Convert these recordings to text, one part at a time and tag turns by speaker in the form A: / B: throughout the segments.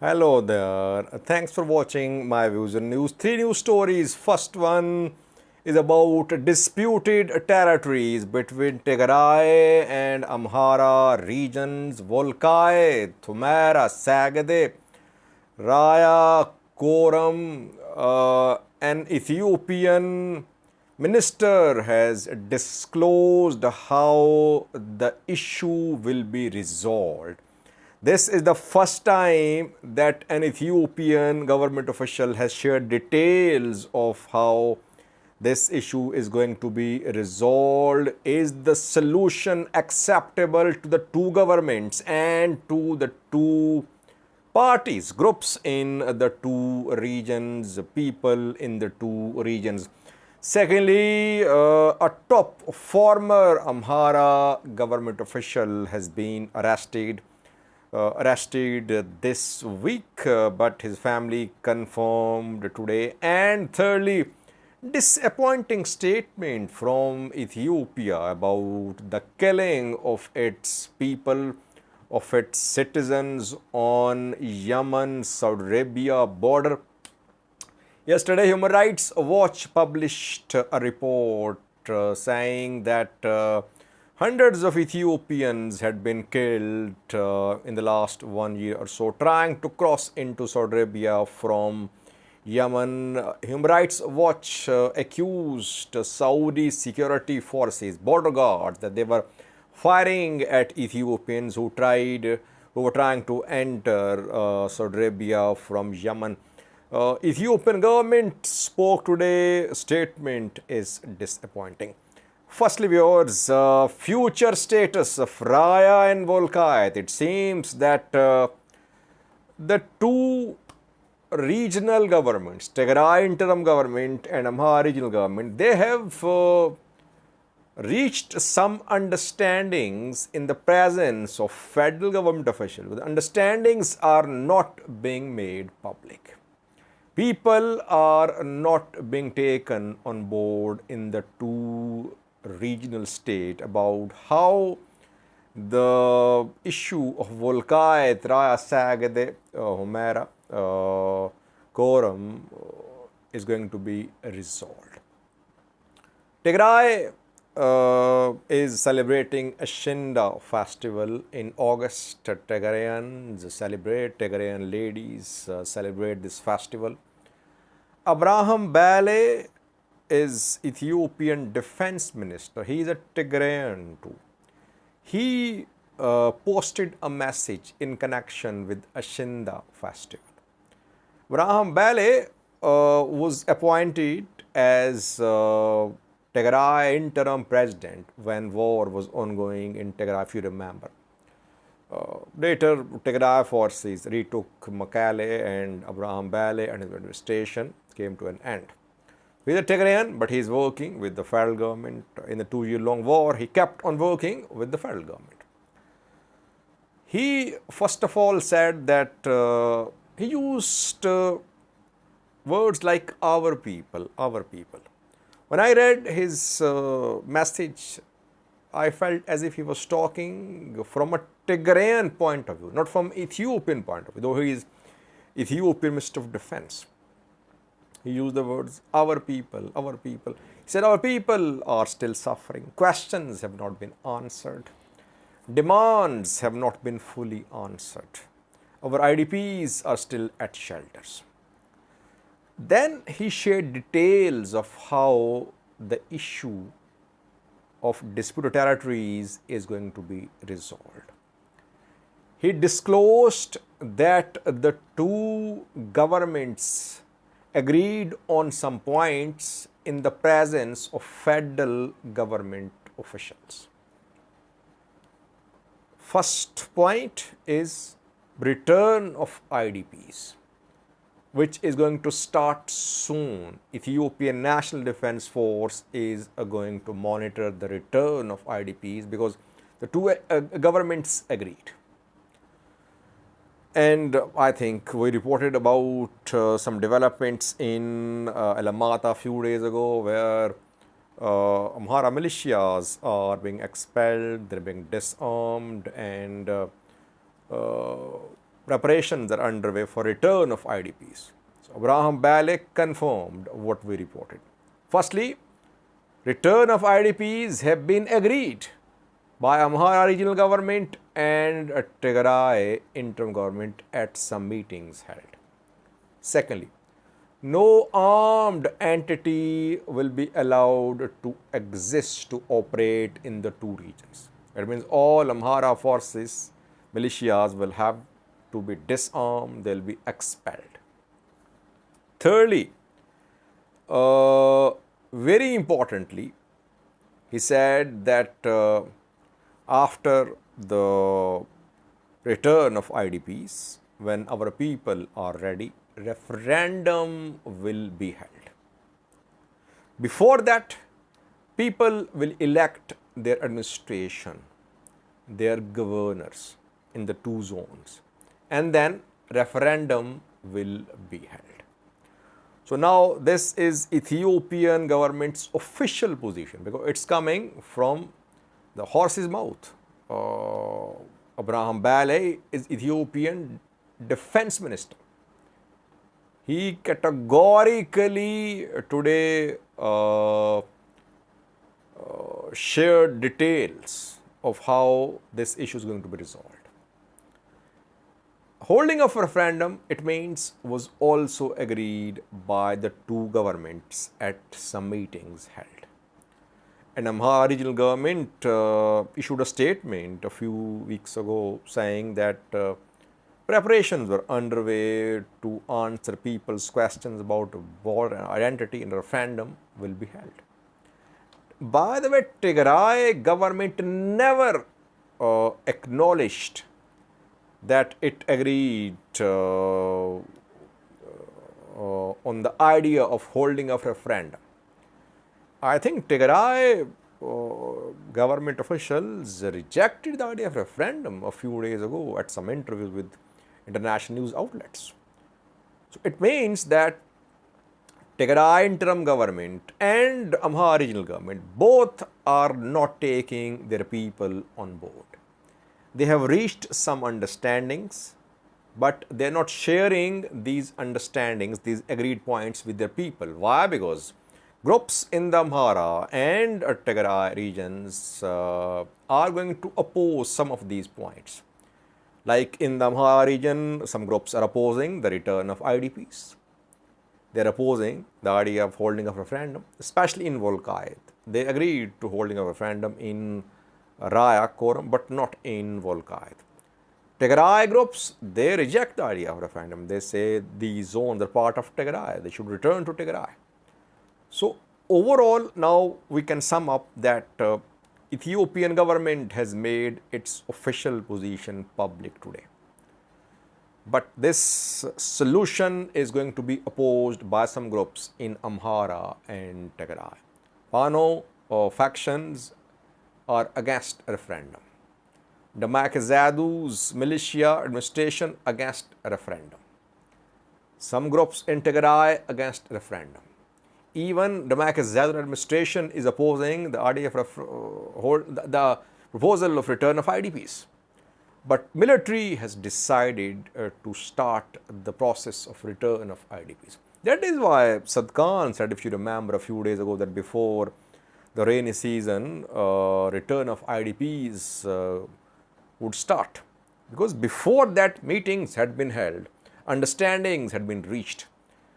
A: Hello there. Thanks for watching my views on news. Three news stories. First one is about disputed territories between Tigray and Amhara regions. Wolkait Raya, Raya, an Ethiopian minister has disclosed how the issue will be resolved. This is the first time that an Ethiopian government official has shared details of how this issue is going to be resolved. Is the solution acceptable to the two governments and to the two parties, groups in the two regions, people in the two regions? Secondly, a top former Amhara government official has been arrested this week, but his family confirmed today. And thirdly, disappointing statement from Ethiopia about the killing of its people, of its citizens on Yemen-Saudi Arabia border. Yesterday, Human Rights Watch published a report saying that hundreds of Ethiopians had been killed in the last 1 year or so trying to cross into Saudi Arabia from Yemen. Human Rights Watch accused Saudi security forces, border guards, that they were firing at Ethiopians who were trying to enter Saudi Arabia from Yemen. Ethiopian government spoke today. Statement is disappointing. Firstly, viewers, future status of Raya and Wolkait. It seems that the two regional governments, Tigray interim government and Amhara regional government, they have reached some understandings in the presence of federal government officials. The understandings are not being made public. People are not being taken on board in the two regional state about how the issue of Wolkait Raya, Amhara, is going to be resolved. Tigray is celebrating Ashinda festival in August. Tigrayans celebrate, Tigrayan ladies celebrate this festival. Abraham Bale is Ethiopian defense minister. He is a Tigrayan too. He posted a message in connection with Ashinda festival. Abraham Bale was appointed as Tigray interim president when war was ongoing in Tigray, if you remember. Later, Tigray forces retook Mekelle, and Abraham Bale and his administration came to an end. He's a Tigrayan, but he's working with the federal government. In the 2-year-long war, he kept on working with the federal government. He, first of all, said that he used words like our people, our people. When I read his message, I felt as if he was talking from a Tigrayan point of view, not from Ethiopian point of view, though he is Ethiopian Minister of Defense. He used the words, our people, our people. He said, our people are still suffering. Questions have not been answered. Demands have not been fully answered. Our IDPs are still at shelters. Then he shared details of how the issue of disputed territories is going to be resolved. He disclosed that the two governments agreed on some points in the presence of federal government officials. First point is return of IDPs, which is going to start soon. Ethiopian National Defense Force is going to monitor the return of IDPs because the two governments agreed. And I think we reported about some developments in Alamata a few days ago where Amhara militias are being expelled, they're being disarmed, and preparations are underway for return of IDPs. So Abraham Bale confirmed what we reported. Firstly, return of IDPs have been agreed by Amhara regional government and Tigray interim government at some meetings held. Secondly, no armed entity will be allowed to exist to operate in the two regions. That means all Amhara forces, militias will have to be disarmed, they'll be expelled. Thirdly, very importantly, he said that after the return of IDPs, when our people are ready, referendum will be held. Before that, people will elect their administration, their governors in the two zones, and then referendum will be held. So now this is Ethiopian government's official position because it's coming from the horse's mouth. Abraham Bale is Ethiopian defense minister. He categorically today shared details of how this issue is going to be resolved. Holding of referendum, it means, was also agreed by the two governments at some meetings held. And Amhara regional government issued a statement a few weeks ago saying that preparations were underway to answer people's questions about border identity and referendum will be held. By the way, Tigray government never acknowledged that it agreed on the idea of holding a referendum. I think Tigray government officials rejected the idea of referendum a few days ago at some interviews with international news outlets. So it means that Tigray interim government and Amhara regional government both are not taking their people on board. They have reached some understandings, but they are not sharing these understandings, these agreed points with their people. Why? Because groups in the Amhara and Tigray regions are going to oppose some of these points. Like in the Amhara region, some groups are opposing the return of IDPs. They are opposing the idea of holding a referendum, especially in Wolkait. They agreed to holding a referendum in Raya quorum, but not in Wolkait. Tigray groups, they reject the idea of referendum. They say these zones are part of Tigray. They should return to Tigray. So overall, now we can sum up that Ethiopian government has made its official position public today. But this solution is going to be opposed by some groups in Amhara and Tigray. Fano factions are against referendum. Damakizadu's militia administration against referendum. Some groups in Tigray against referendum. Even Damakizadu administration is opposing the idea of the proposal of return of IDPs. But military has decided to start the process of return of IDPs. That is why Sad Khan said, if you remember a few days ago, that before the rainy season, return of IDPs would start. Because before that, meetings had been held, understandings had been reached.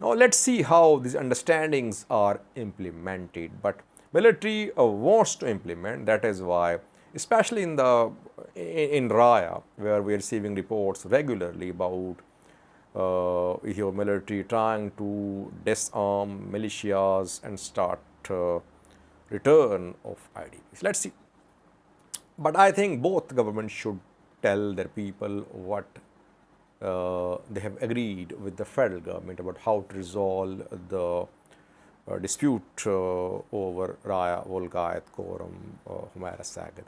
A: Now let's see how these understandings are implemented. But military wants to implement. That is why, especially in Raya, where we are receiving reports regularly about Ethiopian military trying to disarm militias and start return of IDPs. Let's see. But I think both governments should tell their people what they have agreed with the federal government about how to resolve the dispute over Raya, Wolkait, Quorum, Humaira Sagade.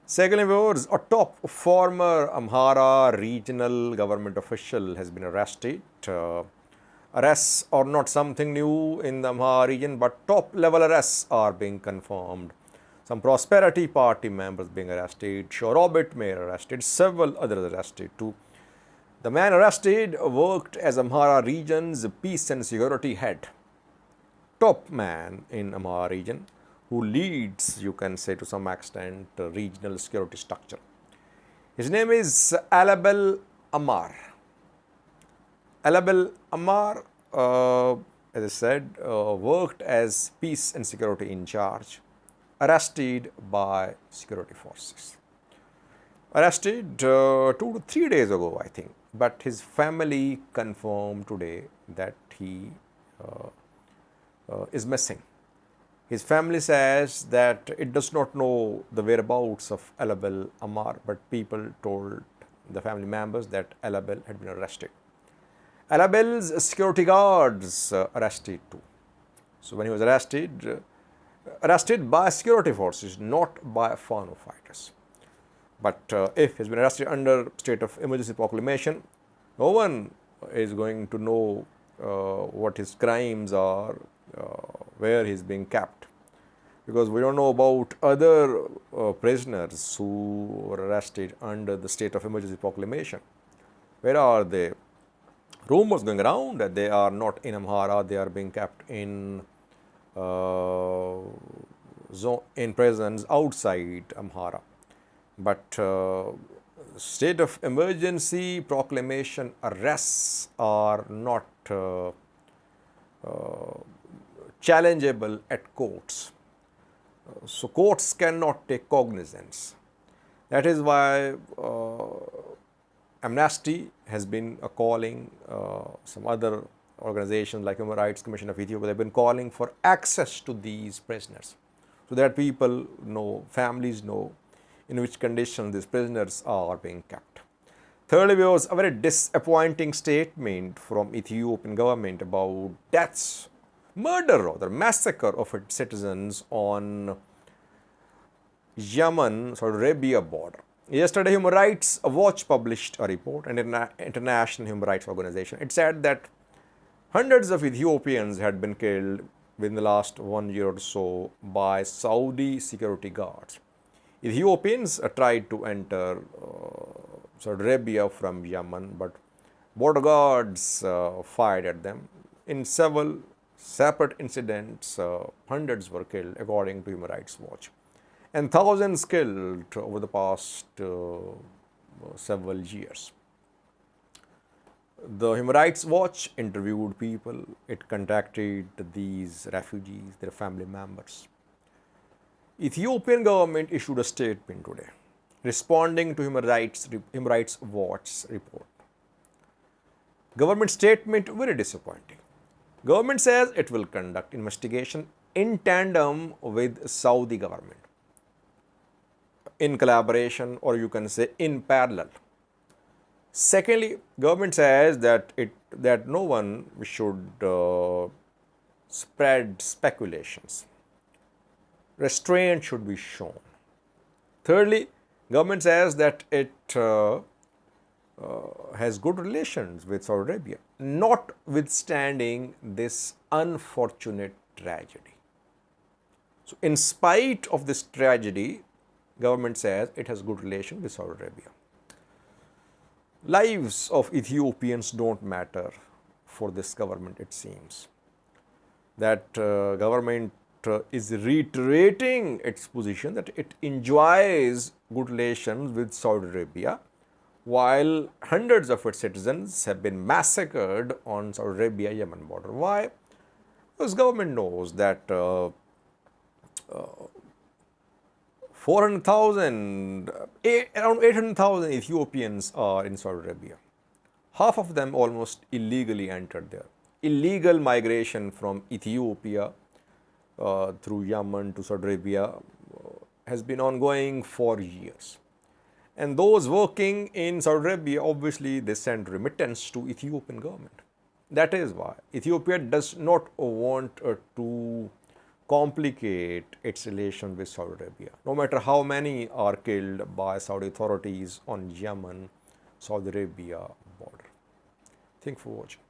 A: Secondly, viewers, a top former Amhara regional government official has been arrested. Arrests are not something new in the Amhara region, but top level arrests are being confirmed. Some Prosperity Party members being arrested, Shorobit mayor arrested, several others arrested too. The man arrested worked as Amhara region's peace and security head, top man in Amhara region, who leads, you can say to some extent, regional security structure. His name is Alabel Amar. Alabel Amar, as I said, worked as peace and security in charge, arrested by security forces. Arrested 2 to 3 days ago, I think, but his family confirmed today that he is missing. His family says that it does not know the whereabouts of Alabel Amar, but people told the family members that Alabel had been arrested. Alabel's security guards arrested too. So when he was arrested by security forces, not by foreign fighters. But if he's been arrested under state of emergency proclamation, no one is going to know what his crimes are, where he's being kept. Because we don't know about other prisoners who were arrested under the state of emergency proclamation. Where are they? Rumors going around that they are not in Amhara, they are being kept in prisons outside Amhara. But state of emergency proclamation arrests are not challengeable at courts. So courts cannot take cognizance. That is why Amnesty has been calling, some other organizations like Human Rights Commission of Ethiopia, they have been calling for access to these prisoners so that people know, families know in which condition these prisoners are being kept. Thirdly, there was a very disappointing statement from Ethiopian government about deaths, murder rather, massacre of its citizens on Yemen, Saudi Arabia border. Yesterday, Human Rights Watch published a report, an international human rights organization. It said that hundreds of Ethiopians had been killed within the last 1 year or so by Saudi security guards. Ethiopians tried to enter Saudi Arabia from Yemen, but border guards fired at them. In several separate incidents, hundreds were killed, according to Human Rights Watch, and thousands killed over the past several years. The Human Rights Watch interviewed people, it contacted these refugees, their family members. Ethiopian government issued a statement today responding to Human Rights Watch's report. Government statement very disappointing. Government says it will conduct investigation in tandem with Saudi government, in collaboration, or you can say in parallel. Secondly, government says that no one should spread speculations. Restraint should be shown. Thirdly, government says that it has good relations with Saudi Arabia, notwithstanding this unfortunate tragedy. So, in spite of this tragedy, government says it has good relation with Saudi Arabia. Lives of Ethiopians don't matter for this government, it seems. That government is reiterating its position that it enjoys good relations with Saudi Arabia, while hundreds of its citizens have been massacred on Saudi Arabia-Yemen border. Why? Because government knows that 400,000, around 800,000 Ethiopians are in Saudi Arabia. Half of them almost illegally entered there. Illegal migration from Ethiopia through Yemen to Saudi Arabia has been ongoing for years. And those working in Saudi Arabia, obviously, they send remittance to Ethiopian government. That is why Ethiopia does not want to complicate its relation with Saudi Arabia. No matter how many are killed by Saudi authorities on Yemen, Saudi Arabia border. Thanks for watching.